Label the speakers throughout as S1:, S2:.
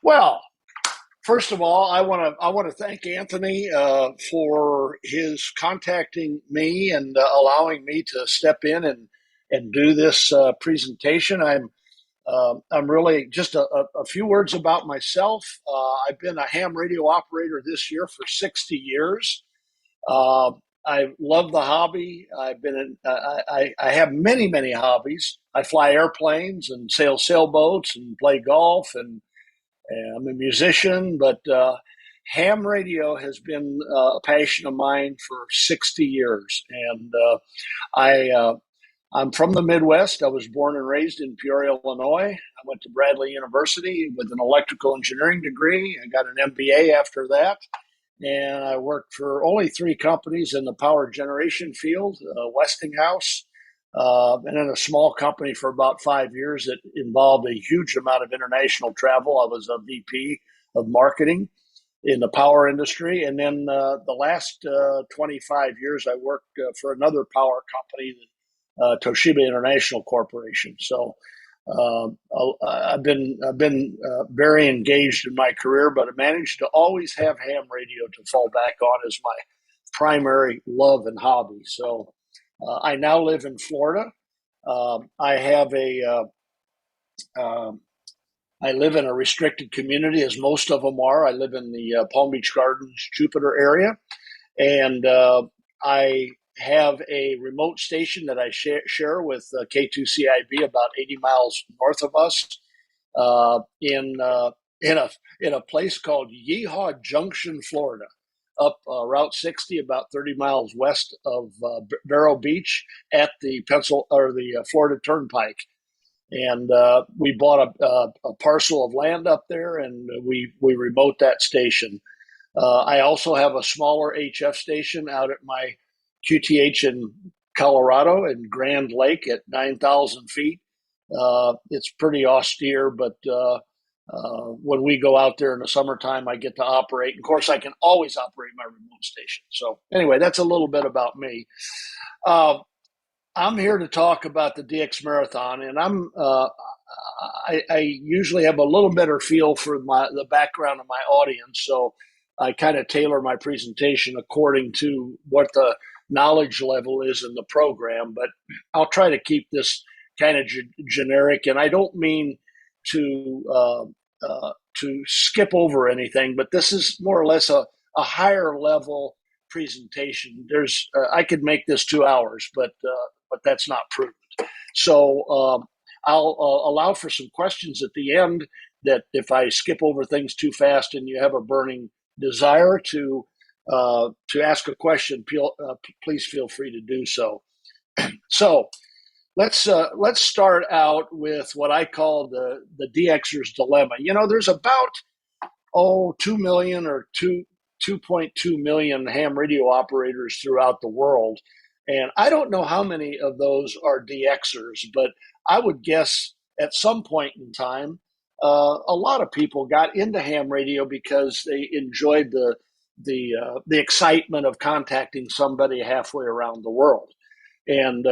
S1: Well, first of all, I want to thank Anthony for his contacting me and allowing me to step in and do this presentation. I'm really just a few words about myself. I've been a ham radio operator this year for 60 years. Uh, I love the hobby. I have many hobbies. I fly airplanes and sail sailboats and play golf and I'm a musician, but ham radio has been a passion of mine for 60 years. And I, uh, I'm from the Midwest. I was born and raised in Peoria, Illinois. I went to Bradley University with an electrical engineering degree. I got an MBA after that. And I worked for only three companies in the power generation field, Westinghouse, and then a small company for about 5 years that involved a huge amount of international travel. I was a VP of marketing in the power industry. And then the last 25 years, I worked for another power company, Toshiba International Corporation. So uh, I've been very engaged in my career, but I managed to always have ham radio to fall back on as my primary love and hobby. So I now live in Florida. I have a um I live in a restricted community, as most of them are. I live in the Palm Beach Gardens, Jupiter area, and I have a remote station that I share with K2CIB about 80 miles north of us uh, in uh, in a place called Yeehaw Junction, Florida, up Route 60, about 30 miles west of Vero Beach at the Florida Turnpike. And we bought a parcel of land up there, and we remote that station. I also have a smaller HF station out at my QTH in Colorado in Grand Lake at 9,000 feet. It's pretty austere, but when we go out there in the summertime, I get to operate. Of course, I can always operate my remote station. So, anyway, that's a little bit about me. Uh, I'm here to talk about the DX Marathon, and I usually have a little better feel for the background of my audience, so I kind of tailor my presentation according to what the knowledge level is in the program. But I'll try to keep this kind of generic, and I don't mean to to skip over anything, but this is more or less a higher level presentation. I could make this 2 hours, but that's not prudent. So I'll allow for some questions at the end. That if I skip over things too fast and you have a burning desire to ask a question, please feel free to do so. So let's start out with what I call the DXers Dilemma. There's about 2 million or 2.2 million ham radio operators throughout the world. And I don't know how many of those are DXers, but I would guess at some point in time, a lot of people got into ham radio because they enjoyed the excitement of contacting somebody halfway around the world. And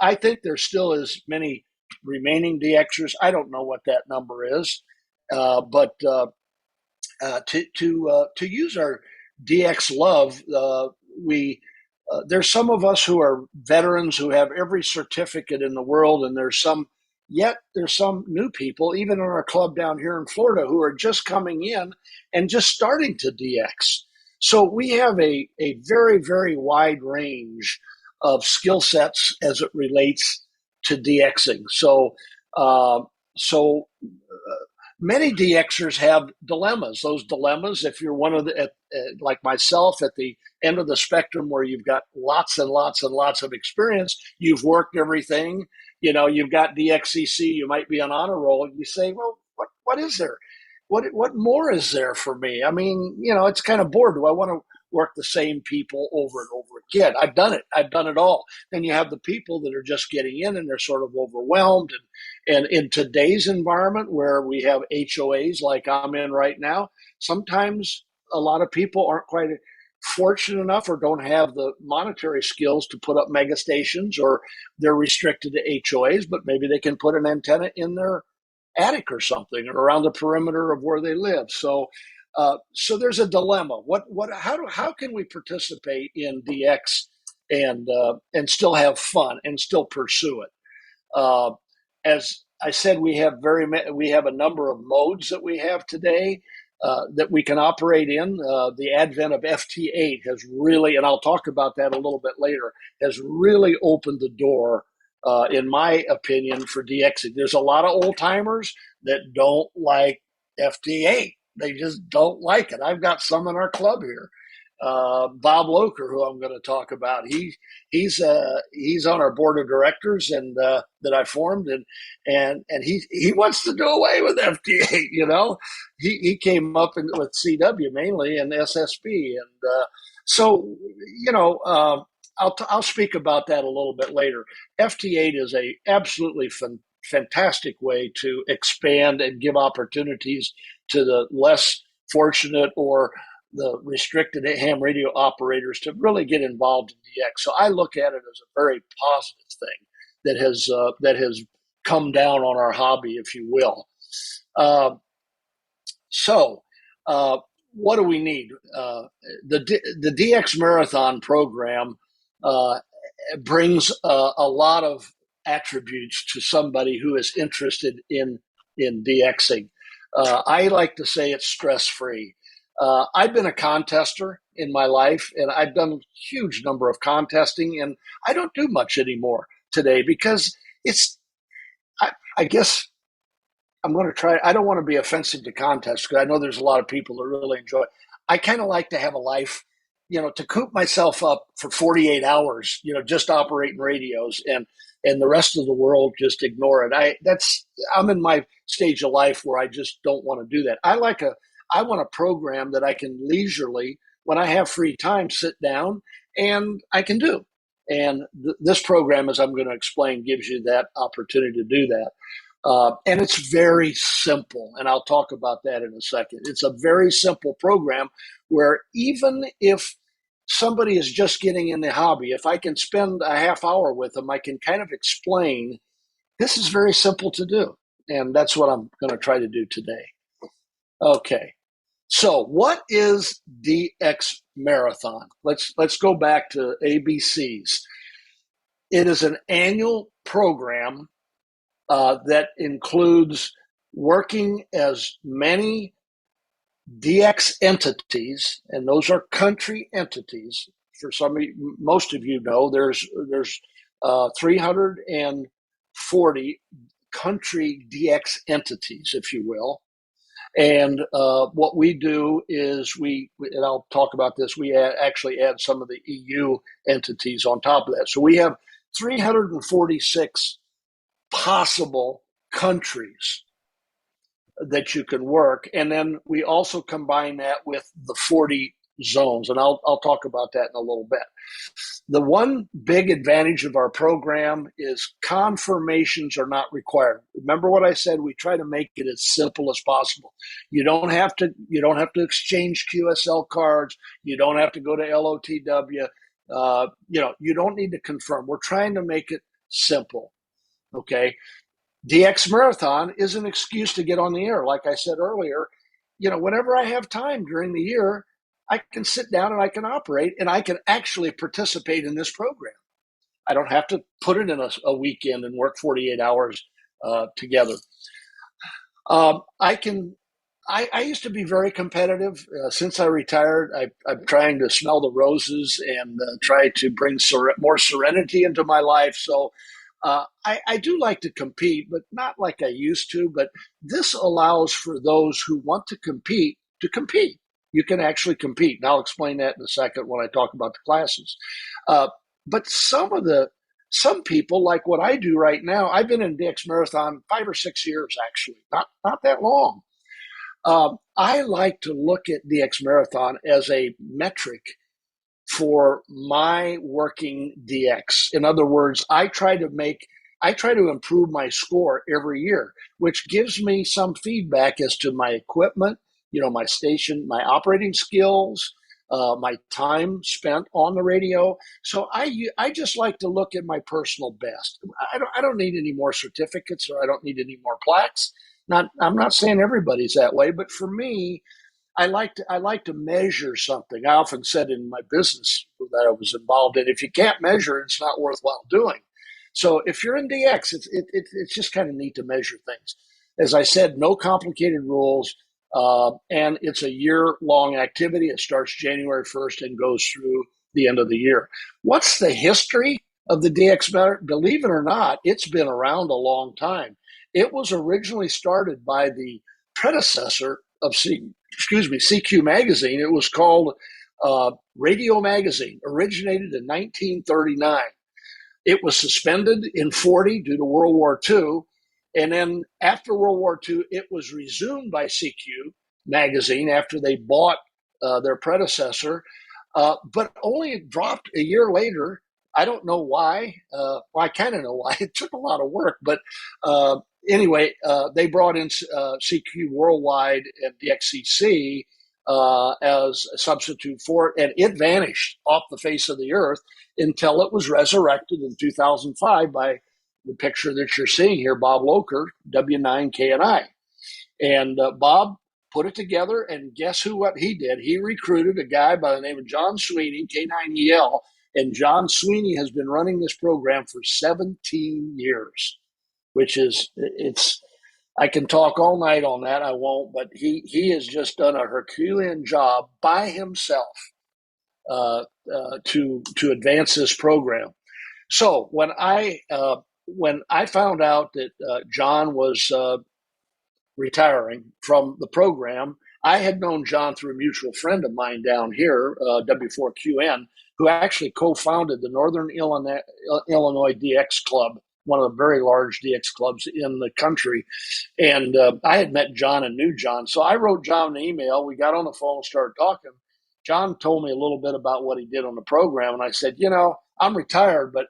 S1: I think there still is many remaining DXers. I don't know what that number is, but to use our DX love, we there's some of us who are veterans who have every certificate in the world, and there's some new people, even in our club down here in Florida, who are just coming in and just starting to DX. So we have a very, very wide range of skill sets as it relates to DXing. So many DXers have dilemmas. Those dilemmas, if you're one of like myself, at the end of the spectrum where you've got lots and lots and lots of experience, you've worked everything, you've got DXCC, you might be on honor roll, and you say, well, what is there? What more is there for me? I mean, it's kind of bored. Do I want to work the same people over and over again? I've done it. I've done it all. Then you have the people that are just getting in and they're sort of overwhelmed. And in today's environment where we have HOAs like I'm in right now, sometimes a lot of people aren't quite fortunate enough or don't have the monetary skills to put up mega stations, or they're restricted to HOAs, but maybe they can put an antenna in their attic or something, or around the perimeter of where they live. So there's a dilemma. How can we participate in DX and still have fun and still pursue it? As I said, we have a number of modes that we have today that we can operate in. The advent of FT8 has really, and I'll talk about that a little bit later, has really opened the door, in my opinion, for DXing. There's a lot of old timers that don't like FT8. They just don't like it. I've got some in our club here. Bob Loker, who I'm going to talk about, he's on our board of directors and that I formed, and he wants to do away with FT8. He came up with CW mainly and SSB, and so I'll speak about that a little bit later. FT8 is a absolutely fantastic way to expand and give opportunities to the less fortunate or the restricted ham radio operators to really get involved in DX. So I look at it as a very positive thing that has come down on our hobby, if you will. What do we need? The DX Marathon program brings a lot of attributes to somebody who is interested in DXing. I like to say it's stress-free. I've been a contester in my life, and I've done a huge number of contesting, and I don't do much anymore today because I guess I'm going to try. I don't want to be offensive to contests because I know there's a lot of people that really enjoy it. I kind of like to have a life, to coop myself up for 48 hours, just operating radios and the rest of the world just ignore it. I'm in my stage of life where I just don't want to do that. I want a program that I can leisurely, when I have free time, sit down and I can do. And this program, as I'm going to explain, gives you that opportunity to do that. And it's very simple, and I'll talk about that in a second. It's a very simple program where even if somebody is just getting in the hobby, if I can spend a half hour with them, I can kind of explain, this is very simple to do. And that's what I'm going to try to do today. Okay. So what is DX Marathon? Let's go back to ABCs. It is an annual program that includes working as many DX entities, and those are country entities. Most of you know, there's 340 country DX entities, if you will. And what we do is and I'll talk about this, we actually add some of the EU entities on top of that. So we have 346 possible countries that you can work. And then we also combine that with the 40 zones. And I'll talk about that in a little bit. The one big advantage of our program is confirmations are not required. Remember what I said? We try to make it as simple as possible. You don't have to exchange QSL cards. You don't have to go to LOTW. You don't need to confirm. We're trying to make it simple. Okay. DX Marathon is an excuse to get on the air. Like I said earlier, whenever I have time during the year, I can sit down and I can operate and I can actually participate in this program. I don't have to put it in a weekend and work 48 hours together. I used to be very competitive. Since I retired, I'm trying to smell the roses and try to bring more serenity into my life. So I do like to compete, but not like I used to. But this allows for those who want to compete to compete. You can actually compete. And I'll explain that in a second when I talk about the classes. But some people, like what I do right now, I've been in DX Marathon 5 or 6 years, actually, not that long. I like to look at DX Marathon as a metric for my working DX. In other words, I try to improve my score every year, which gives me some feedback as to my equipment, my station, my operating skills, my time spent on the radio. So I just like to look at my personal best. I don't need any more certificates, or I don't need any more plaques. I'm not saying everybody's that way, but for me, I like to measure something. I often said in my business that I was involved in, if you can't measure it, it's not worthwhile doing. So if you're in DX, it's just kind of neat to measure things. As I said, no complicated rules, and it's a year-long activity. It starts January 1st and goes through the end of the year. What's the history of the DX matter? Believe it or not, it's been around a long time. It was originally started by the predecessor of CQ magazine. It was called Radio Magazine, originated in 1939. It was suspended in 40 due to World War II. And then after World War II, it was resumed by CQ magazine after they bought their predecessor, but only dropped a year later. I don't know why. Well, I kind of know why. It took a lot of work. But anyway, they brought in CQ Worldwide and DXCC as a substitute for it, and it vanished off the face of the earth until it was resurrected in 2005 by the picture that you're seeing here, Bob Loker, W9KNI. And Bob put it together, and guess what he did? He recruited a guy by the name of John Sweeney, K9EL, and John Sweeney has been running this program for 17 years, which is, I can talk all night on that. I won't, but he has just done a Herculean job by himself to advance this program. So when I found out that John was retiring from the program, I had known John through a mutual friend of mine down here, W4QN, who actually co-founded the Northern Illinois DX Club, one of the very large DX clubs in the country. And I had met John and knew John. So I wrote John an email. We got on the phone, started talking. John told me a little bit about what he did on the program. And I said, I'm retired, but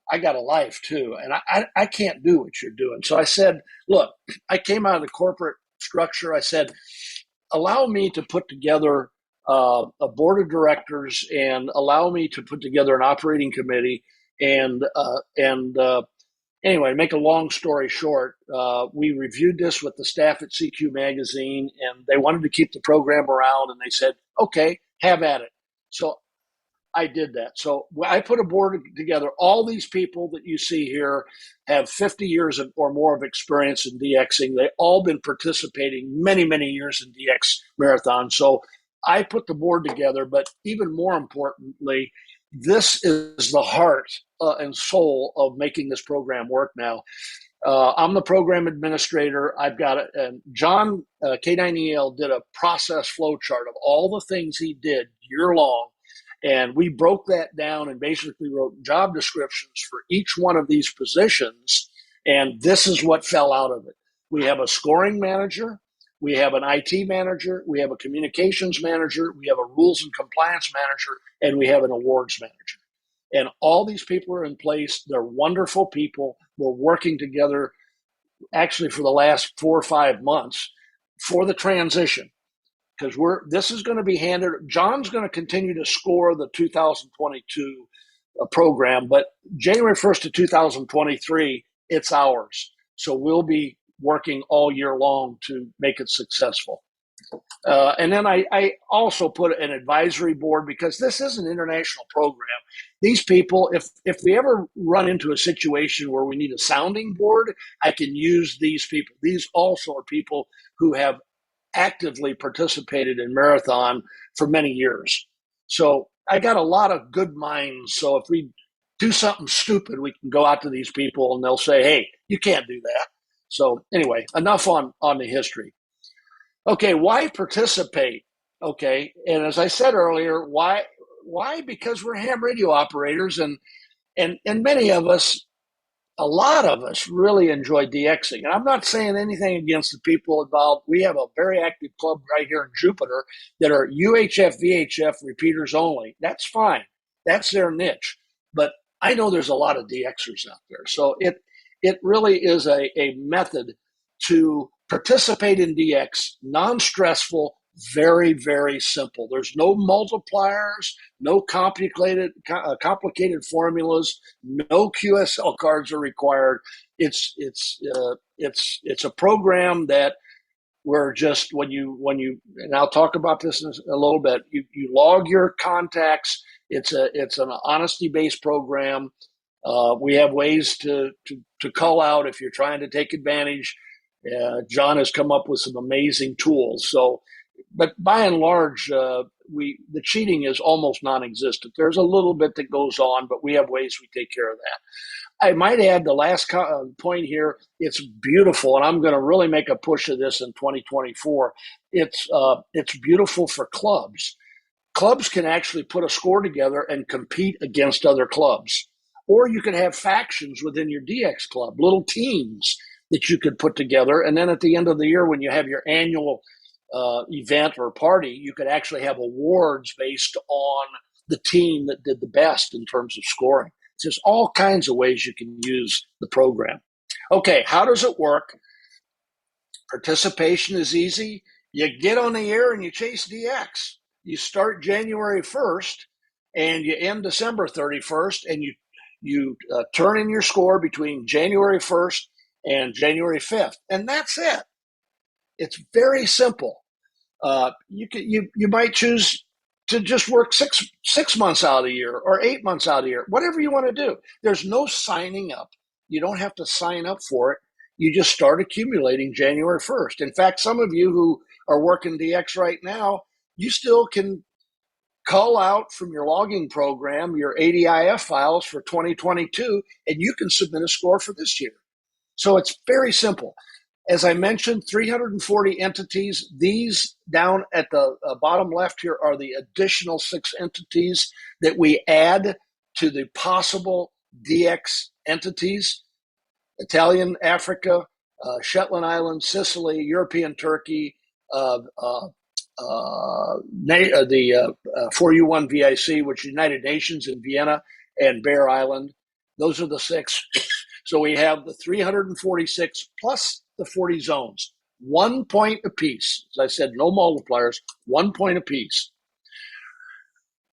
S1: I got a life too. And I can't do what you're doing. So I said, look, I came out of the corporate structure. I said, allow me to put together a board of directors and allow me to put together an operating committee. And anyway, to make a long story short, we reviewed this with the staff at CQ Magazine, and they wanted to keep the program around, and they said, okay, have at it. So I did that. So I put a board together. All these people that you see here have 50 years or more of experience in DXing. They've all been participating many, many years in DX marathon. So I put the board together, but even more importantly, this is the heart and soul of making this program work now. I'm the program administrator. I've got it. And John K9EL did a process flow chart of all the things he did year long. And we broke that down and basically wrote job descriptions for each one of these positions. And this is what fell out of it. We have a scoring manager. We have an IT manager. We have a communications manager. We have a rules and compliance manager. And we have an awards manager. And all these people are in place. They're wonderful people. We're working together actually for the last 4 or 5 months for the transition. Because this is going to be handed. John's going to continue to score the 2022 program, but January 1st to 2023, it's ours. So we'll be working all year long to make it successful. And then I also put an advisory board because this is an international program. These people, if we ever run into a situation where we need a sounding board, I can use these people. These also are people who have actively participated in marathon for many years. So I got a lot of good minds. So if we do something stupid, we can go out to these people and they'll say, hey, you can't do that. So anyway, enough on the history. Okay, why participate? Okay, and as I said earlier, why? Because we're ham radio operators, and many of us, a lot of us really enjoy DXing. And I'm not saying anything against the people involved. We have a very active club right here in Jupiter that are UHF, VHF repeaters only. That's fine. That's their niche. But I know there's a lot of DXers out there. So it really is a method to participate in DX, non-stressful, very, very simple. There's no multipliers, no complicated formulas, no QSL cards are required. It's a program that where just when you and I'll talk about this in a little bit. You log your contacts. It's an honesty based program. We have ways to call out if you're trying to take advantage. John has come up with some amazing tools. So, but by and large, the cheating is almost non-existent. There's a little bit that goes on, but we have ways we take care of that. I might add the last point here. It's beautiful, and I'm going to really make a push of this in 2024. It's beautiful for clubs. Clubs can actually put a score together and compete against other clubs. Or you can have factions within your DX club, little teams that you could put together. And then at the end of the year, when you have your annual event or party, you could actually have awards based on the team that did the best in terms of scoring. There's all kinds of ways you can use the program. Okay, how does it work? Participation is easy. You get on the air and you chase DX. You start January 1st and you end December 31st, and you turn in your score between January 1st and January 5th. And that's it. It's very simple. You might choose to just work six months out of the year or 8 months out of the year, whatever you want to do. There's no signing up. You don't have to sign up for it. You just start accumulating January 1st. In fact, some of you who are working DX right now, you still can call out from your logging program your ADIF files for 2022, and you can submit a score for this year. So it's very simple. As I mentioned, 340 entities. These down at the bottom left here are the additional 6 entities that we add to the possible DX entities: Italian Africa, Shetland Islands, Sicily, European Turkey, the 4U1 VIC, which is United Nations in Vienna, and Bear Island. Those are the 6. So we have the 346 plus the 40 zones, 1 point apiece. As I said, no multipliers, 1 point apiece.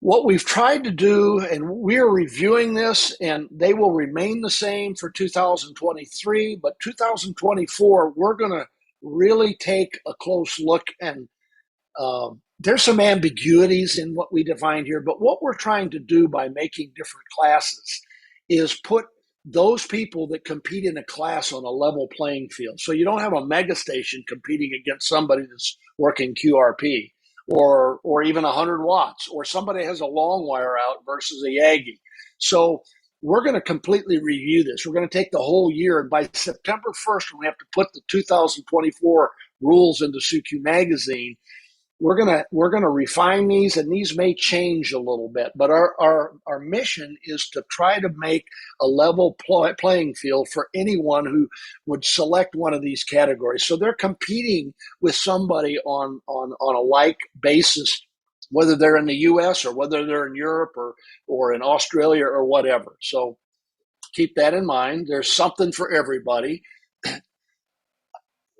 S1: What we've tried to do, and we're reviewing this, and they will remain the same for 2023, but 2024, we're going to really take a close look, and there's some ambiguities in what we defined here, but what we're trying to do by making different classes is put those people that compete in a class on a level playing field. So you don't have a mega station competing against somebody that's working QRP or even 100 watts, or somebody has a long wire out versus a Yagi. So we're going to completely review this. We're going to take the whole year, and by September 1st, when we have to put the 2024 rules into CQ Magazine, we're gonna refine these, and these may change a little bit. But our mission is to try to make a level playing field for anyone who would select one of these categories. So they're competing with somebody on a like basis, whether they're in the U.S. or whether they're in Europe or in Australia or whatever. So keep that in mind. There's something for everybody.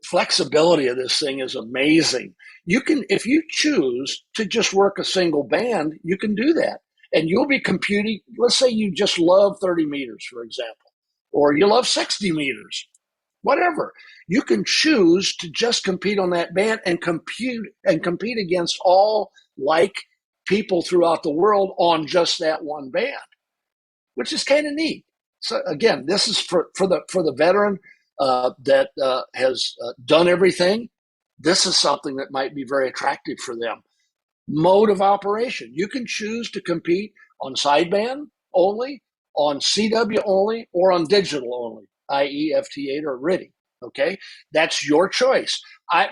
S1: Flexibility of this thing is amazing. You can, if you choose to just work a single band, you can do that. And you'll be computing, let's say you just love 30 meters, for example, or you love 60 meters, whatever. You can choose to just compete on that band and compete against all like people throughout the world on just that one band, which is kind of neat. So again, this is for the veteran that has done everything. This is something that might be very attractive for them. Mode of operation. You can choose to compete on sideband only, on CW only, or on digital only, i.e. FT8 or RIDI. Okay, that's your choice.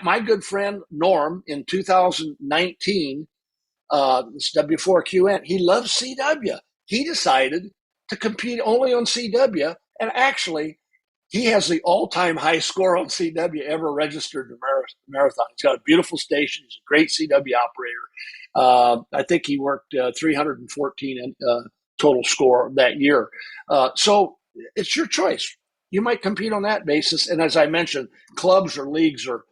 S1: My good friend Norm in 2019, this W4QN, he loves CW. He decided to compete only on CW, and actually, he has the all-time high score on CW ever registered in Marathon. He's got a beautiful station. He's a great CW operator. I think he worked 314 total score that year. So it's your choice. You might compete on that basis. And as I mentioned, clubs or leagues are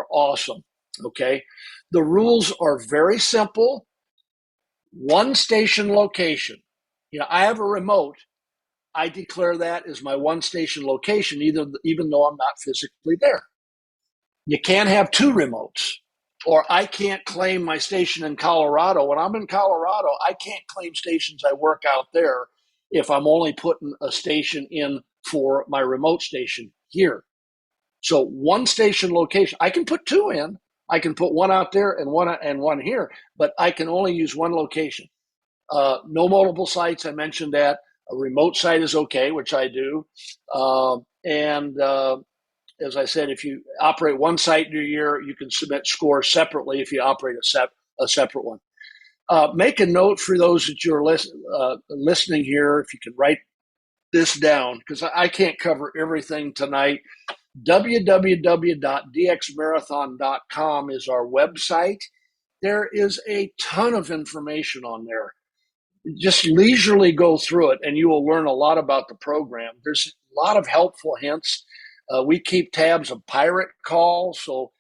S1: awesome. Okay. The rules are very simple. One station location. I have a remote. I declare that as my one station location, even though I'm not physically there. You can't have two remotes, or I can't claim my station in Colorado. When I'm in Colorado, I can't claim stations I work out there if I'm only putting a station in for my remote station here. So one station location, I can put two in. I can put one out there and one here, but I can only use one location. No multiple sites. I mentioned that. A remote site is okay, which I do. And as I said, if you operate one site in your year, you can submit scores separately if you operate a separate one. Make a note for those that you're listening here, if you can write this down, because I can't cover everything tonight. www.dxmarathon.com is our website. There is a ton of information on there. Just leisurely go through it and you will learn a lot about the program. There's a lot of helpful hints. We keep tabs of pirate calls. So,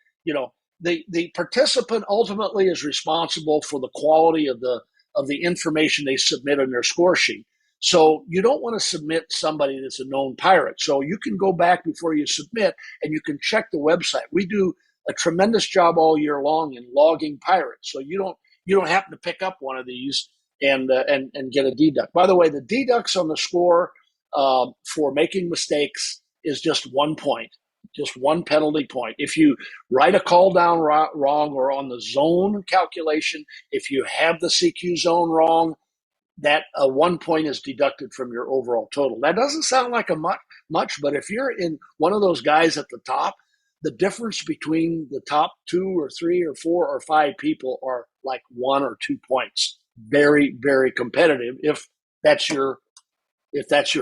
S1: the participant ultimately is responsible for the quality of the information they submit on their score sheet. So you don't want to submit somebody that's a known pirate. So you can go back before you submit and you can check the website. We do a tremendous job all year long in logging pirates. So you don't happen to pick up one of these and get a deduct. By the way, the deducts on the score for making mistakes is just 1 point, just one penalty point. If you write a call down wrong or on the zone calculation, if you have the CQ zone wrong, that 1 point is deducted from your overall total. That doesn't sound like a much, but if you're in one of those guys at the top, the difference between the top 2 or 3 or 4 or 5 people are like 1 or 2 points. Very, very competitive if that's your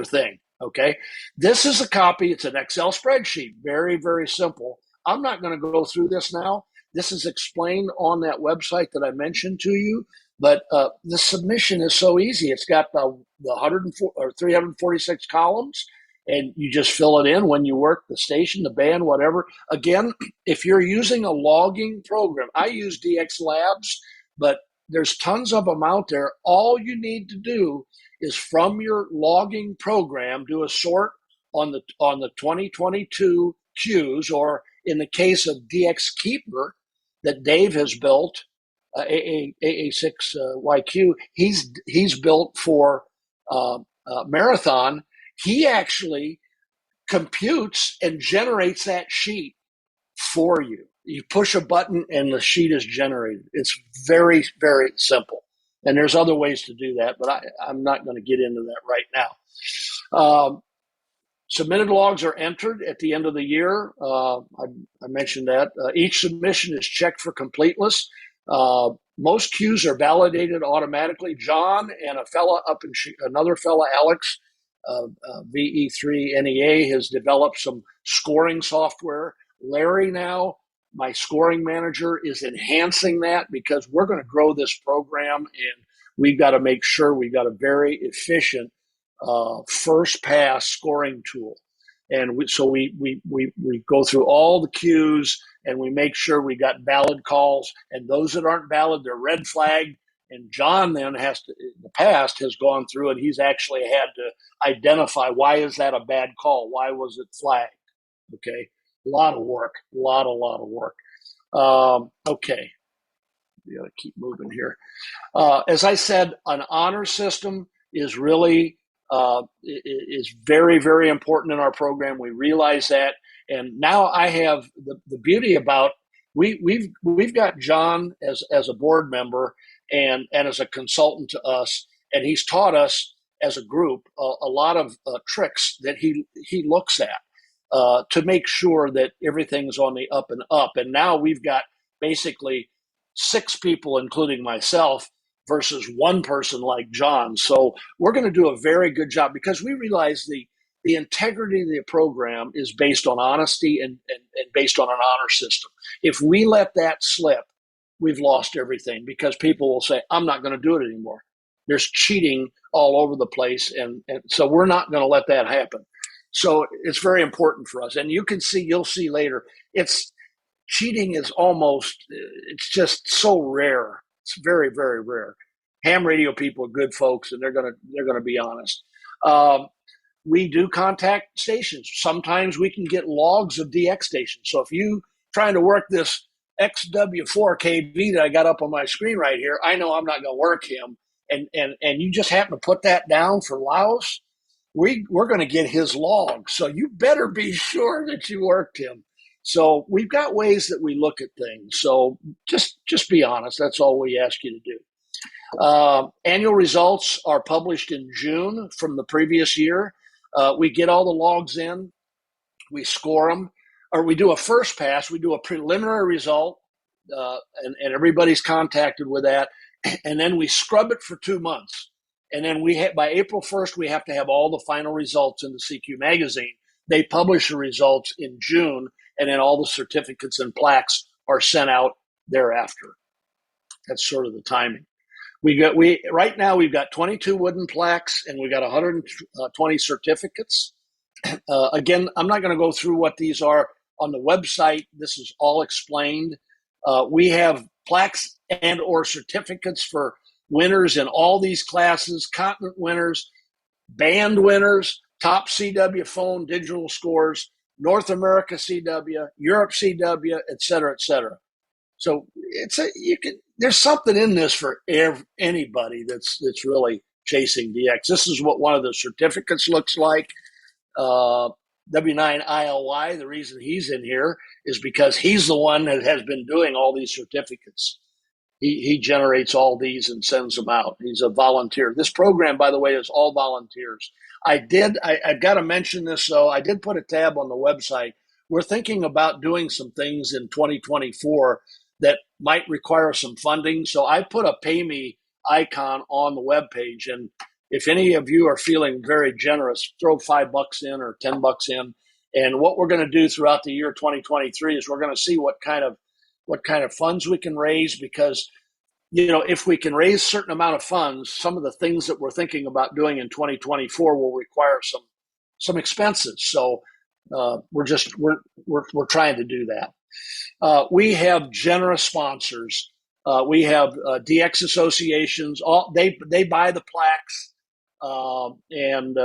S1: thing. Okay. This is a copy. It's an Excel spreadsheet. Very, very simple. I'm not going to go through this now. This is explained on that website that I mentioned to you. But the submission is so easy. It's got the 104 or 346 columns, and you just fill it in when you work the station, the band, whatever. Again, if you're using a logging program, I use DX Labs, but there's tons of them out there. All you need to do is from your logging program, do a sort on the 2022 queues, or in the case of DX Keeper that Dave has built, AA6YQ, he's built for marathon. He actually computes and generates that sheet for you. You push a button and the sheet is generated. It's very, very simple. And there's other ways to do that, but I'm not going to get into that right now. Submitted logs are entered at the end of the year. I mentioned that. Each submission is checked for completeness. Most queues are validated automatically. John and another fella, Alex, VE3NEA, has developed some scoring software. Larry now, my scoring manager, is enhancing that because we're going to grow this program and we've got to make sure we've got a very efficient first pass scoring tool. And so we go through all the queues and we make sure we got valid calls, and those that aren't valid, they're red flagged. And John then in the past has gone through and he's actually had to identify, why is that a bad call? Why was it flagged? Okay. A lot of work, a lot of work. Okay. We got to keep moving here. As I said, an honor system is really is very, very important in our program. We realize that, and now I have the beauty about we've got John as a board member and as a consultant to us, and he's taught us as a group a lot of tricks that he looks at to make sure that everything's on the up and up. And now we've got basically 6 people, including myself, versus one person like John. So we're going to do a very good job because we realize the integrity of the program is based on honesty and based on an honor system. If we let that slip, we've lost everything because people will say, I'm not going to do it anymore. There's cheating all over the place. And so we're not going to let that happen. So it's very important for us. And you'll see later, cheating is almost, it's just so rare. It's very, very rare. Ham radio people are good folks, and they're gonna be honest. Um, we do contact stations. Sometimes we can get logs of DX stations. So if you trying to work this XW4KB that I got up on my screen right here, I know I'm not going to work him, and you just happen to put that down for Laos, we're going to get his log. So you better be sure that you worked him. So we've got ways that we look at things. So just be honest. That's all we ask you to do. Annual results are published in June from the previous year. We get all the logs in, we score them, or we do a first pass, we do a preliminary result, and everybody's contacted with that, and then we scrub it for 2 months. And then by April 1st, we have to have all the final results in the CQ magazine. They publish the results in June, and then all the certificates and plaques are sent out thereafter. That's sort of the timing. Right now we've got 22 wooden plaques and we got 120 certificates. Again, I'm not going to go through what these are on the website. This is all explained. We have plaques and or certificates for winners in all these classes: continent winners, band winners, top CW phone digital scores, North America CW, Europe CW, et cetera, et cetera. So there's something in this for anybody that's really chasing DX. This is what one of the certificates looks like. W9ILY, the reason he's in here is because he's the one that has been doing all these certificates. He generates all these and sends them out. He's a volunteer. This program, by the way, is all volunteers. I've got to mention this, though. I did put a tab on the website. We're thinking about doing some things in 2024 that might require some funding. So I put a pay me icon on the webpage. And if any of you are feeling very generous, throw $5 in or $10 in. And what we're going to do throughout the year 2023 is we're going to see what kind of funds we can raise, because if we can raise a certain amount of funds, some of the things that we're thinking about doing in 2024 will require some expenses. So we're trying to do that. We have generous sponsors. We have DX associations. They buy the plaques and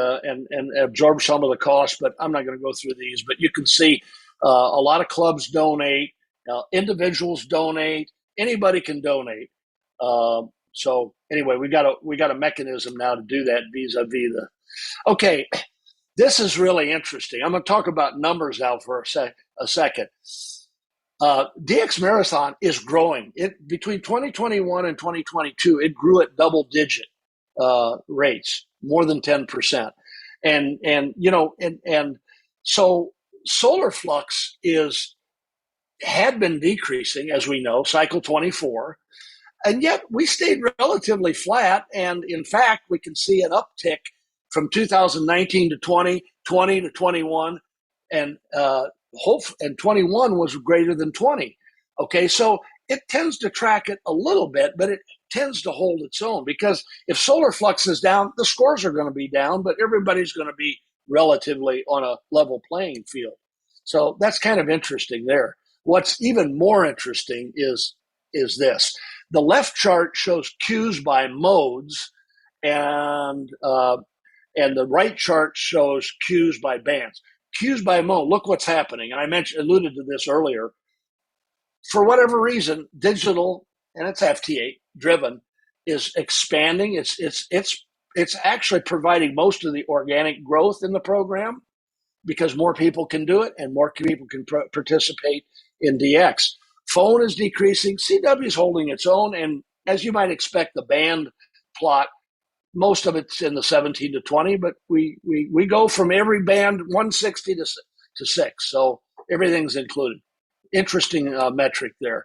S1: absorb some of the cost. But I'm not going to go through these. But you can see a lot of clubs donate. Individuals donate. Anybody can donate. So anyway, we got a mechanism now to do that vis-a-vis the. Okay, this is really interesting. I'm going to talk about numbers now for a second. DX Marathon is growing. Between 2021 and 2022, it grew at double-digit rates, more than 10%. And so solar flux had been decreasing, as we know, cycle 24, and yet we stayed relatively flat. And in fact, we can see an uptick from 2019 to 20, 20 to 21, and 21 was greater than 20. Okay, so it tends to track it a little bit, but it tends to hold its own, because if solar flux is down, the scores are going to be down, but everybody's going to be relatively on a level playing field. So that's kind of interesting there. What's even more interesting is this. The left chart shows cues by modes, and the right chart shows cues by bands. Cues by mode. Look what's happening, and I alluded to this earlier. For whatever reason, digital, and it's FT8 driven, is expanding. It's actually providing most of the organic growth in the program, because more people can do it and more people can participate in DX. Phone is decreasing. CW is holding its own, and as you might expect, the band plot, most of it's in the 17 to 20, but we go from every band 160 to 6, so everything's included. Interesting metric there.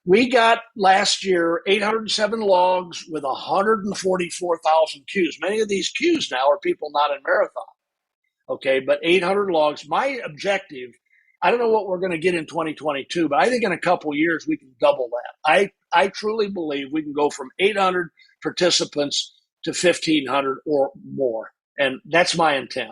S1: We got last year 807 logs with 144,000 cues. Many of these cues now are people not in marathon. Okay, but 800 logs. My objective, I don't know what we're going to get in 2022, but I think in a couple of years we can double that. I truly believe we can go from 800 participants to 1,500 or more, and that's my intent.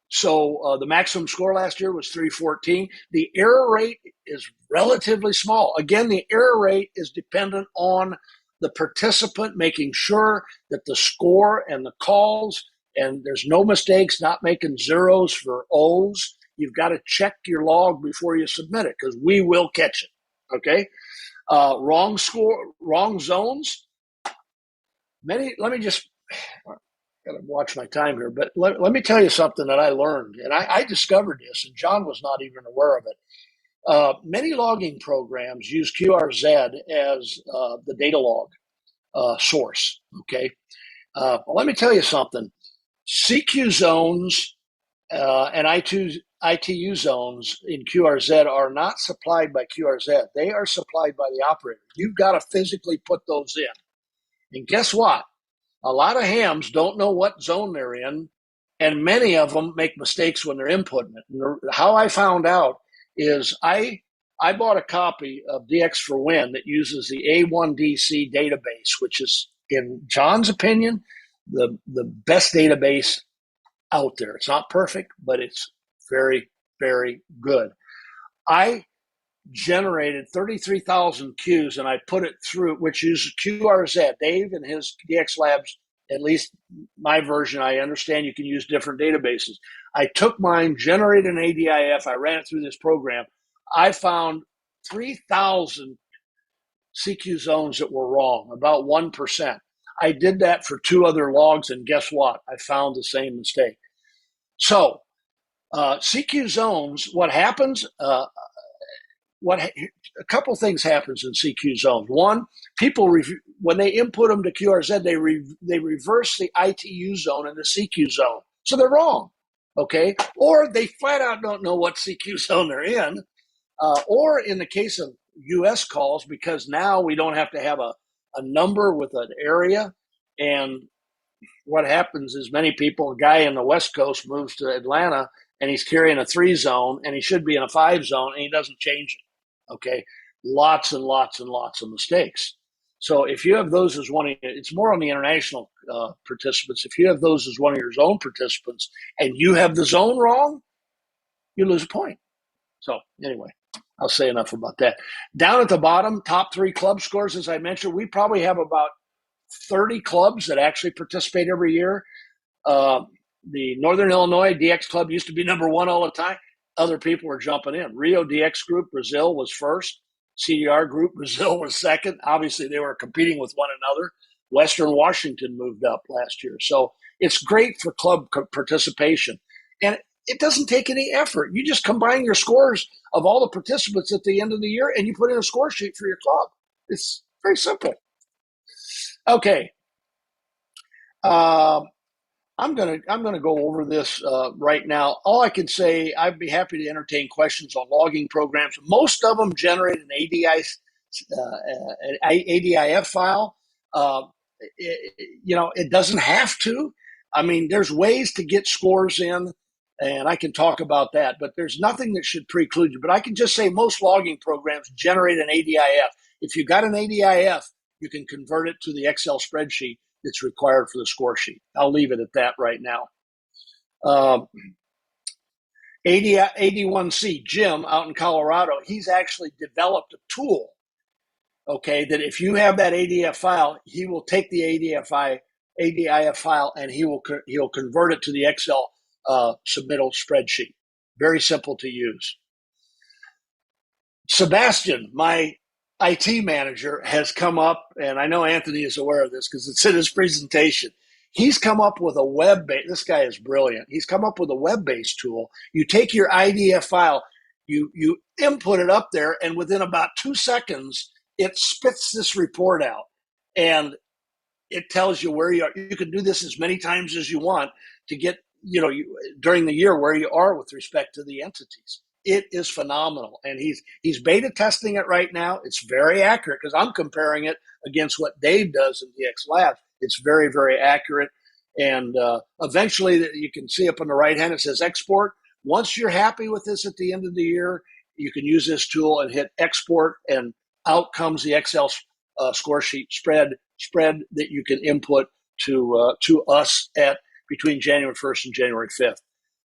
S1: So the maximum score last year was 314. The error rate is relatively small. Again, the error rate is dependent on the participant making sure that the score and the calls, and there's no mistakes, not making zeros for O's. You've got to check your log before you submit it because we will catch it. Okay. Wrong score, wrong zones. Let me just got to watch my time here, but let me tell you something that I learned, and I discovered this, and John was not even aware of it. Many logging programs use QRZ as the data log source. Okay, well, let me tell you something. CQ zones and ITU zones in QRZ are not supplied by QRZ. They are supplied by the operator. You've got to physically put those in. And guess what? A lot of hams don't know what zone they're in, and many of them make mistakes when they're inputting it. And how I found out is I bought a copy of DX for Win that uses the A1DC database, which is, in John's opinion, the best database out there. It's not perfect, but it's very, very good. I generated 33,000 Qs and I put it through, which uses QRZ. Dave and his DX Labs, at least my version, I understand you can use different databases. I took mine, generated an ADIF, I ran it through this program. I found 3,000 CQ zones that were wrong, about 1%. I did that for 2 other logs, and guess what? I found the same mistake. So, CQ zones, what happens? A couple things happens in CQ zones. One, people when they input them to QRZ, they reverse the ITU zone and the CQ zone, so they're wrong. Okay, or they flat out don't know what CQ zone they're in, or in the case of US calls, because now we don't have to have a number with an area, and what happens is many people, a guy in the West Coast moves to Atlanta and he's carrying a 3 zone and he should be in a 5 zone and he doesn't change it. Okay. Lots and lots and lots of mistakes. So if you have those as one of it's more on the international participants. If you have those as one of your zone participants and you have the zone wrong, you lose a point. So anyway, I'll say enough about that. Down at the bottom, top 3 club scores, as I mentioned, we probably have about 30 clubs that actually participate every year. The Northern Illinois DX Club used to be number 1 all the time. Other people were jumping in. Rio DX Group, Brazil was first. CDR Group, Brazil was second. Obviously, they were competing with one another. Western Washington moved up last year. So it's great for club participation. And it doesn't take any effort. You just combine your scores of all the participants at the end of the year and you put in a score sheet for your club. It's very simple. Okay. I'm gonna go over this right now. All I can say, I'd be happy to entertain questions on logging programs. Most of them generate an ADIF file. It doesn't have to. I mean, there's ways to get scores in, and I can talk about that. But there's nothing that should preclude you. But I can just say most logging programs generate an ADIF. If you got an ADIF, you can convert it to the Excel spreadsheet that's required for the score sheet. I'll leave it at that right now. 81C, Jim, out in Colorado, he's actually developed a tool, okay, that if you have that ADF file, he will take the ADIF file and he'll convert it to the Excel submittal spreadsheet. Very simple to use. Sebastian, my IT manager, has come up, and I know Anthony is aware of this because it's in his presentation. He's come up with a web-based, this guy is brilliant. He's come up with a web-based tool. You take your IDF file, you input it up there, and within about 2 seconds, it spits this report out. And it tells you where you are. You can do this as many times as you want to get, during the year where you are with respect to the entities. It is phenomenal, and he's beta testing it right now. It's very accurate because I'm comparing it against what Dave does in DX Labs. It's very, very accurate, and eventually you can see up on the right hand it says export. Once you're happy with this at the end of the year, you can use this tool and hit export, and out comes the Excel score sheet spread that you can input to us at between January 1st and January 5th.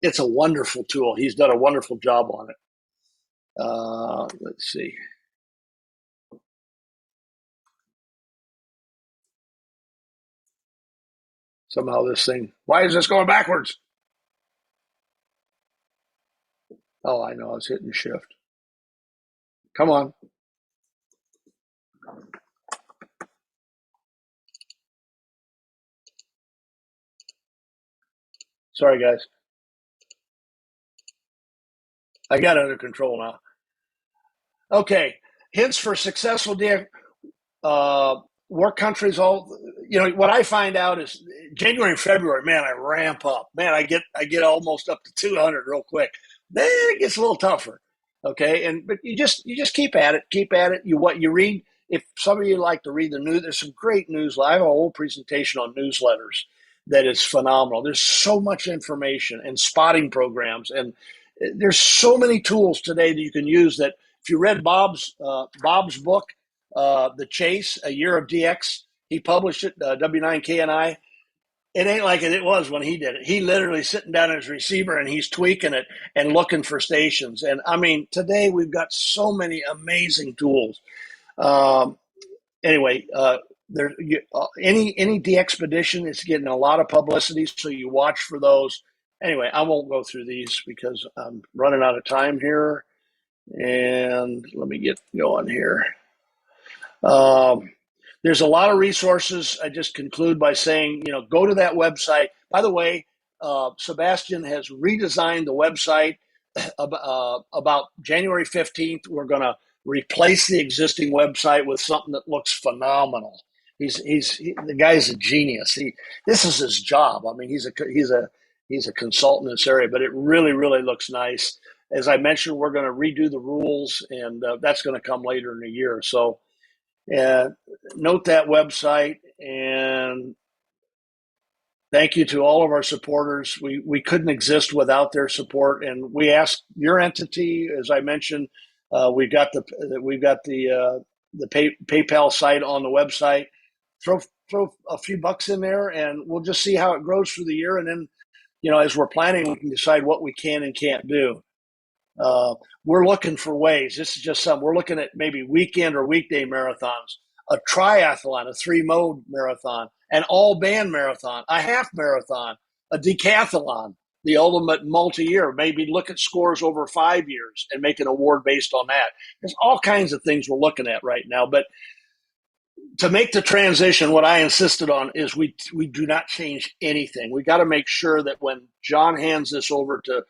S1: It's a wonderful tool. He's done a wonderful job on it. Let's see. Somehow this thing, why is this going backwards? Oh, I know, I was hitting shift. Come on. Sorry, guys. I got it under control now. Okay. Hints for successful work countries. All what I find out is January and February. Man, I ramp up. Man, I get almost up to 200 real quick. Then it gets a little tougher. Okay, but you just keep at it. Keep at it. You read. If some of you like to read the news, there's some great news. I have a whole presentation on newsletters that is phenomenal. There's so much information and spotting programs, and there's so many tools today that you can use. That if you read Bob's book, The Chase, A Year of DX, he published it, W9KNI. It ain't like it was when he did it. He literally sitting down at his receiver and he's tweaking it and looking for stations. And I mean, today we've got so many amazing tools. Um, anyway, any DXpedition is getting a lot of publicity, so you watch for those. Anyway, I won't go through these because I'm running out of time here. And let me get going here. There's a lot of resources. I just conclude by saying, go to that website. By the way, Sebastian has redesigned the website about January 15th. We're going to replace the existing website with something that looks phenomenal. The guy's a genius. This is his job. I mean, he's a consultant in this area, but it really, really looks nice. As I mentioned, we're going to redo the rules, and that's going to come later in the year. So, note that website, and thank you to all of our supporters. We couldn't exist without their support, and we ask your entity, as I mentioned, we've got the PayPal site on the website. Throw a few bucks in there, and we'll just see how it grows through the year, and then as we're planning, we can decide what we can and can't do. We're looking for ways. This is just something. We're looking at maybe weekend or weekday marathons, a triathlon, a 3-mode marathon, an all-band marathon, a half marathon, a decathlon, the ultimate multi-year. Maybe look at scores over 5 years and make an award based on that. There's all kinds of things we're looking at right now. But to make the transition, what I insisted on is we do not change anything. We got to make sure that when John hands this over to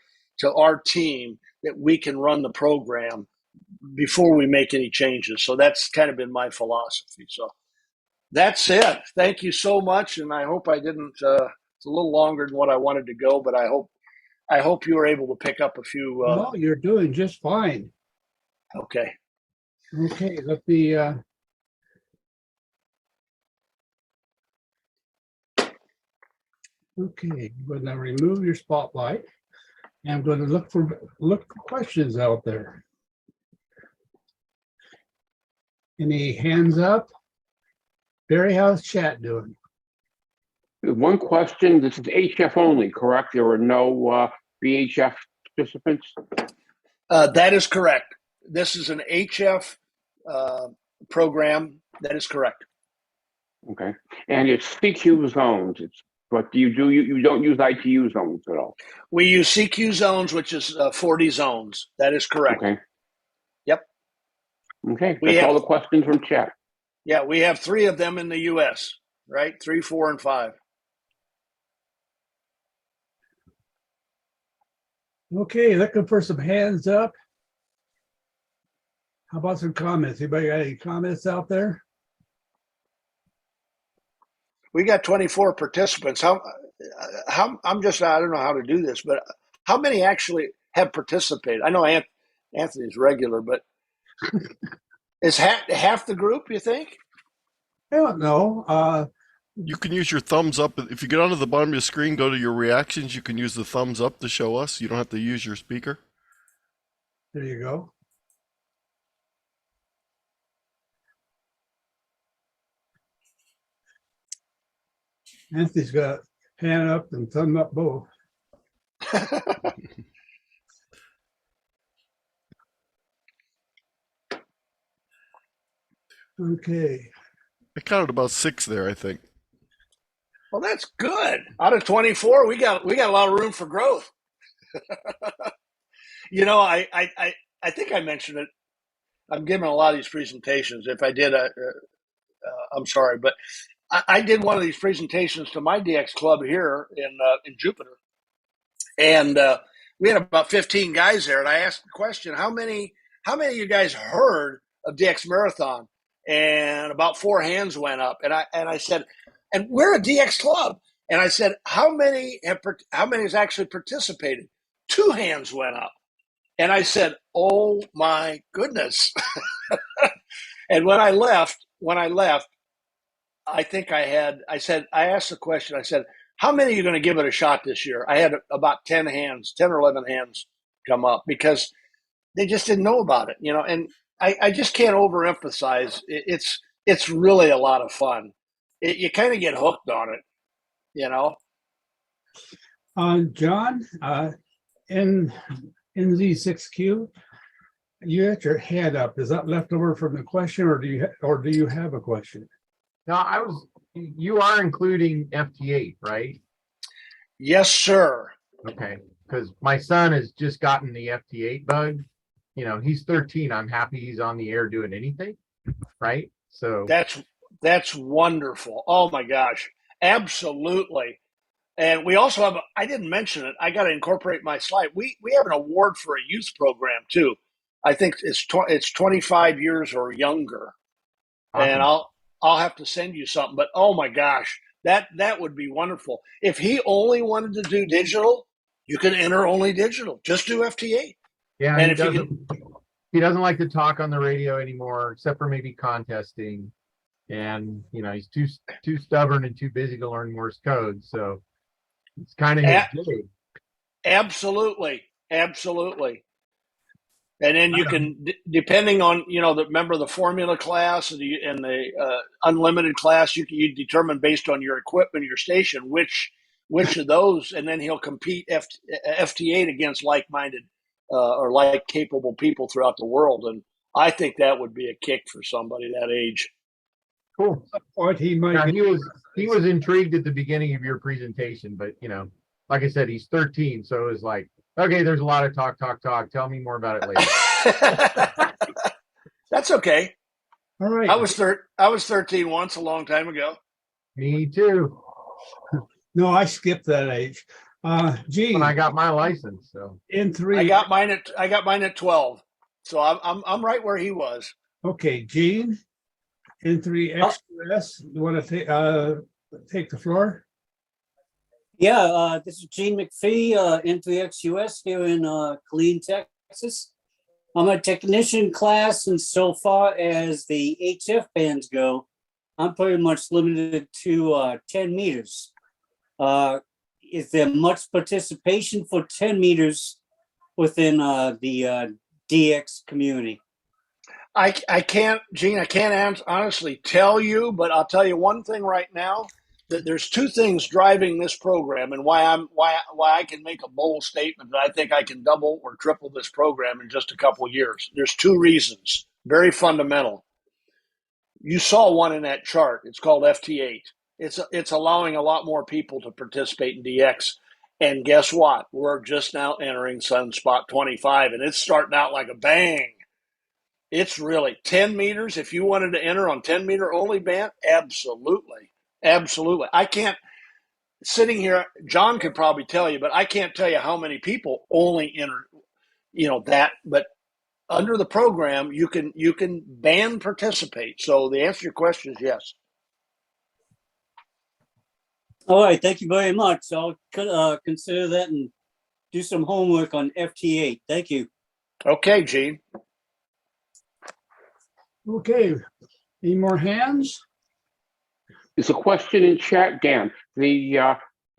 S1: our team, that we can run the program before we make any changes. So that's kind of been my philosophy. So that's it. Thank you so much, and I hope I didn't. It's a little longer than what I wanted to go, but I hope you were able to pick up a few.
S2: No, you're doing just fine.
S1: Okay.
S2: Okay, let me. Okay, I'm going to remove your spotlight. And I'm going to look for questions out there. Any hands up? Barry, how's chat doing?
S3: One question. This is HF only, correct? There are no VHF participants?
S1: That is correct. This is an HF program. That is correct.
S3: Okay. And it's CQ zones. But you don't use ITU zones at all?
S1: We use CQ zones, which is 40 zones. That is correct.
S3: Okay.
S1: Yep.
S3: Okay. That's all the questions from chat.
S1: Yeah, we have 3 of them in the U.S., right? 3, 4, and 5.
S2: Okay, looking for some hands up. How about some comments? Anybody got any comments out there?
S1: We got 24 participants. How I don't know how to do this, but how many actually have participated? I know Anthony's regular, but is half the group, you think?
S2: I don't know.
S4: You can use your thumbs up. If you get onto the bottom of your screen, go to your reactions, you can use the thumbs up to show us. You don't have to use your speaker.
S2: There you go. Anthony's got hand up and thumb up both. Okay.
S4: I counted about 6 there, I think.
S1: Well, that's good. Out of 24, we got a lot of room for growth. You know, I think I mentioned it. I'm giving a lot of these presentations. If I did, I'm sorry, but I did one of these presentations to my DX club here in Jupiter, and we had about 15 guys there. And I asked the question, how many of you guys heard of DX Marathon? And about 4 hands went up. And I said, and we're a DX club. And I said, how many has actually participated? 2 hands went up. And I said, oh my goodness. And when I left, I think I asked the question, I said, how many are you going to give it a shot this year? I had about 10 or 11 hands come up because they just didn't know about it, you know, and I just can't overemphasize. It's really a lot of fun. You kind of get hooked on it, you know.
S2: John, in Z6Q, you had your hand up. Is that left over from the question, or do you have a question?
S5: No, you are including FT8, right?
S1: Yes, sir.
S5: Okay, because my son has just gotten the FT8 bug. You know, he's 13. I'm happy he's on the air doing anything, right? So
S1: That's wonderful. Oh my gosh, absolutely. And we also have, I didn't mention it, I got to incorporate my slide. We have an award for a youth program too. I think it's 25 years or younger. And
S5: awesome.
S1: I'll have to send you something, but oh my gosh, that would be wonderful. If he only wanted to do digital, you can enter only digital. Just do FT8.
S5: Yeah,
S1: And
S5: he doesn't like to talk on the radio anymore, except for maybe contesting. And you know, he's too stubborn and too busy to learn Morse code. So it's kind of his gig.
S1: Absolutely. And then you can, depending on, you know, the formula class and the unlimited class, you determine based on your equipment, your station, which of those, and then he'll compete FT8 against like-minded or like capable people throughout the world. And I think that would be a kick for somebody that age.
S5: Cool.
S2: Or he might.
S5: Now, he was intrigued at the beginning of your presentation, but you know, like I said, he's 13, so it was like, okay, there's a lot of talk. Tell me more about it later.
S1: That's okay.
S2: All right.
S1: I was 13 once, a long time ago.
S5: Me too.
S2: No, I skipped that age. Gene,
S5: When I got my license, so
S2: in 3.
S1: I got mine at 12. So I'm right where he was.
S2: Okay, Gene, in 3 XQS, you want to take the floor?
S6: Yeah, this is Gene McPhee, N3XUS here in Killeen, Texas. I'm a technician class, and so far as the HF bands go, I'm pretty much limited to 10 meters. Is there much participation for 10 meters within the DX community?
S1: I can't, Gene, I can't honestly tell you, but I'll tell you one thing right now. That there's 2 things driving this program, and why I can make a bold statement that I think I can double or triple this program in just a couple of years. There's 2 reasons, very fundamental. You saw one in that chart. It's called FT8. It's allowing a lot more people to participate in DX. And guess what? We're just now entering Sunspot 25, and it's starting out like a bang. It's really 10 meters. If you wanted to enter on 10 meter only band, absolutely. I can't, sitting here, John could probably tell you, but I can't tell you how many people only enter, you know, that, but under the program, you can band participate. So the answer to your question is yes.
S6: All right, thank you very much. I'll consider that and do some homework on FT8. Thank you.
S1: Okay, Gene.
S2: Okay, any more hands?
S3: There's a question in chat, Dan. The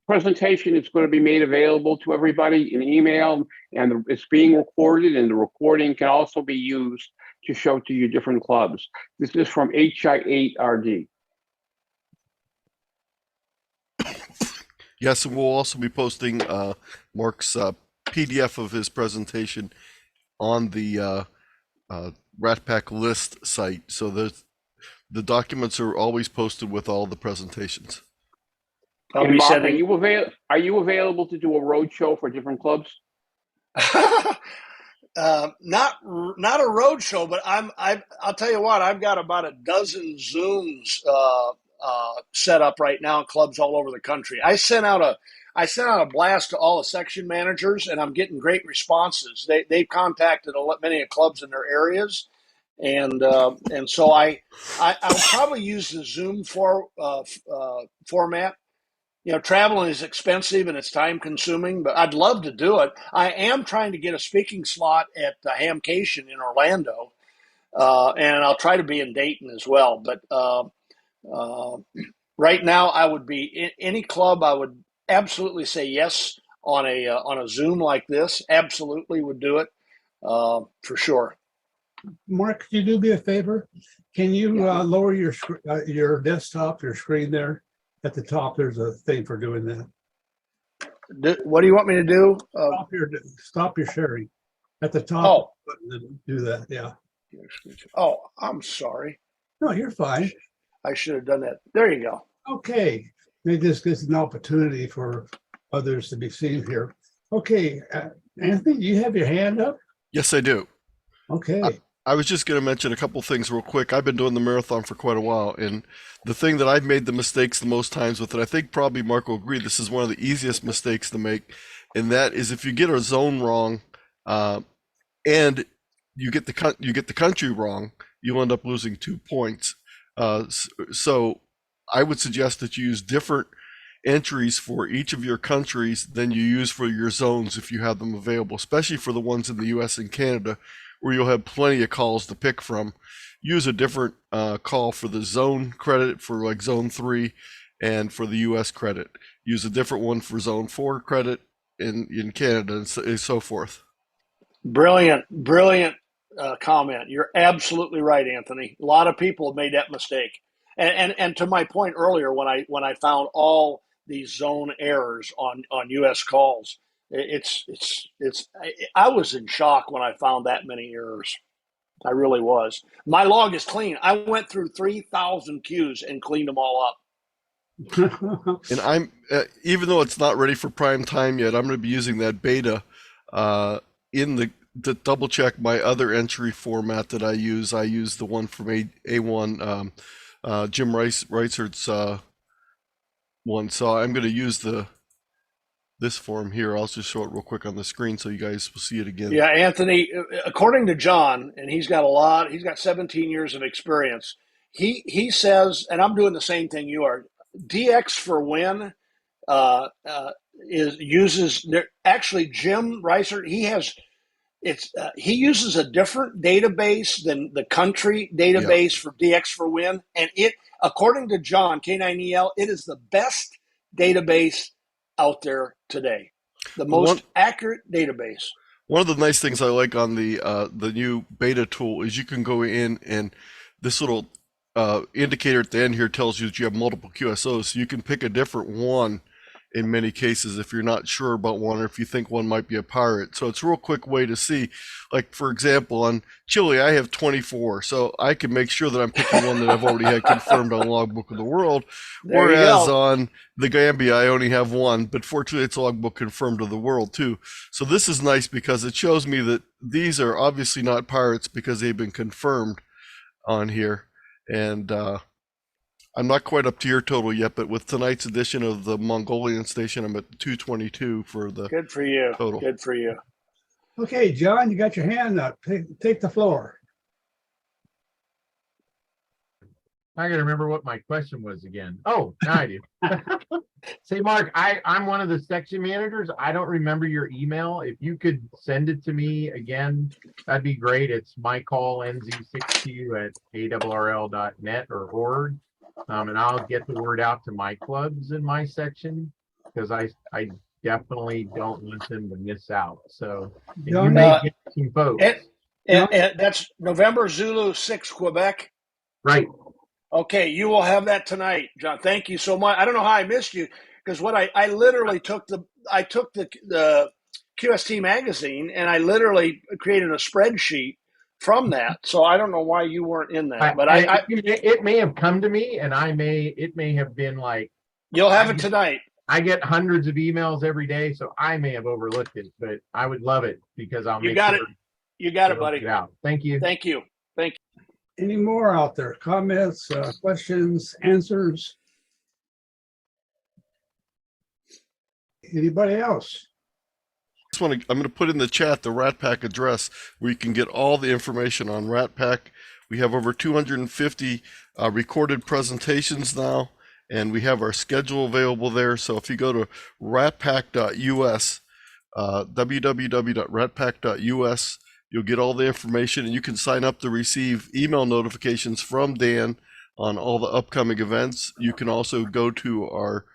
S3: presentation is going to be made available to everybody in email, and it's being recorded, and the recording can also be used to show to your different clubs. This is from HI8RD.
S4: Yes, and we'll also be posting Mark's PDF of his presentation on the RATPAC list site. So the documents are always posted with all the presentations.
S1: I'll
S3: And
S1: be
S3: Mark,
S1: sending.
S3: are you available to do a road show for different clubs?
S1: Not a road show, but I'll tell you what, I've got about a dozen Zooms set up right now in clubs all over the country. I sent out a blast to all the section managers, and I'm getting great responses. They've contacted many clubs in their areas, and so I'll probably use the Zoom format. You know, traveling is expensive and it's time consuming, but I'd love to do it. I am trying to get a speaking slot at Hamcation in Orlando, and I'll try to be in Dayton as well. But right now, I would be in any club. I would absolutely say yes on a Zoom like this. Absolutely would do it for sure.
S2: Mark, could you do me a favor? Can you lower your desktop, your screen there? At the top, there's a thing for doing that.
S1: What do you want me to do?
S2: Stop your sharing. At the top, do that. Yeah.
S1: Oh, I'm sorry.
S2: No, you're fine.
S1: I should have done that. There you go.
S2: Okay. Maybe this gives an opportunity for others to be seen here. Okay. Anthony, do you have your hand up?
S4: Yes, I do.
S2: Okay.
S4: I was just going to mention a couple things real quick. I've been doing the marathon for quite a while, and the thing that I've made the mistakes the most times with, and I think probably Mark will agree, this is one of the easiest mistakes to make, and that is if you get a zone wrong, and you get the country wrong, you'll end up losing 2 points. So I would suggest that you use different entries for each of your countries than you use for your zones if you have them available, especially for the ones in the US and Canada, where you'll have plenty of calls to pick from. Use a different call for the zone credit for like zone 3 and for the US credit. Use a different one for zone 4 credit in Canada and so forth.
S1: Brilliant comment. You're absolutely right, Anthony. A lot of people have made that mistake. And to my point earlier, when I found all these zone errors on US calls, I was in shock when I found that many errors. I really was. My log is clean. I went through 3,000 queues and cleaned them all up.
S4: And I'm even though it's not ready for prime time yet, I'm going to be using that beta to double check my other entry format that I use. I use the one from A1 Jim Reisert's one. So I'm going to use this form here. I'll just show it real quick on the screen so you guys will see it again.
S1: Yeah, Anthony, according to John, and he's got 17 years of experience. He says, and I'm doing the same thing you are, DX for win actually Jim Reisert, he uses a different database than the country database for DX for win, and according to John K9EL, it is the best database out there today, the most accurate database.
S4: One of the nice things I like on the new beta tool is you can go in, and this little indicator at the end here tells you that you have multiple QSOs, so you can pick a different one in many cases if you're not sure about one or if you think one might be a pirate. So it's a real quick way to see, like for example, on Chile, I have 24, so I can make sure that I'm picking one that I've already had confirmed on Logbook of the World, whereas on the Gambia, I only have one, but fortunately it's Logbook confirmed of the world too. So this is nice because it shows me that these are obviously not pirates because they've been confirmed on here. And I'm not quite up to your total yet, but with tonight's edition of the Mongolian station, I'm at 222 for the
S1: Good for you.
S4: total.
S1: Good for you.
S2: Okay, John, you got your hand up. Take the floor.
S5: I gotta remember what my question was again. Oh, now I do. Say, Mark, I'm one of the section managers. I don't remember your email. If you could send it to me again, that'd be great. It's mycallnz6q@arrl.net or org. And I'll get the word out to my clubs in my section because I definitely don't want them to miss out. So you may get some folks.
S1: And that's November Zulu 6 Quebec.
S5: Right.
S1: Okay, you will have that tonight, John. Thank you so much. I don't know how I missed you. because what I literally took the QST magazine and I literally created a spreadsheet from that. So I don't know why you weren't in that, but
S5: it may have come to me, and it may have been like,
S1: you'll have it tonight.
S5: I get hundreds of emails every day, so I may have overlooked it, but I would love it because I'll make sure.
S1: You got it, buddy.
S5: Thank you.
S1: Thank you.
S2: Any more out there? Comments, questions, answers? Anybody else?
S4: I'm going to put in the chat the RATPAC address where you can get all the information on RATPAC. We have over 250 recorded presentations now, and we have our schedule available there. So if you go to ratpac.us, www.ratpac.us, you'll get all the information, and you can sign up to receive email notifications from Dan on all the upcoming events. You can also go to our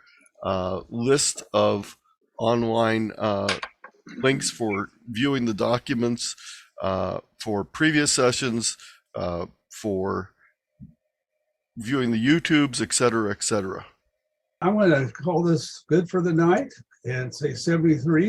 S4: list of online links for viewing the documents, for previous sessions, for viewing the YouTubes, et cetera, et cetera.
S2: I'm going to call this good for the night and say 73.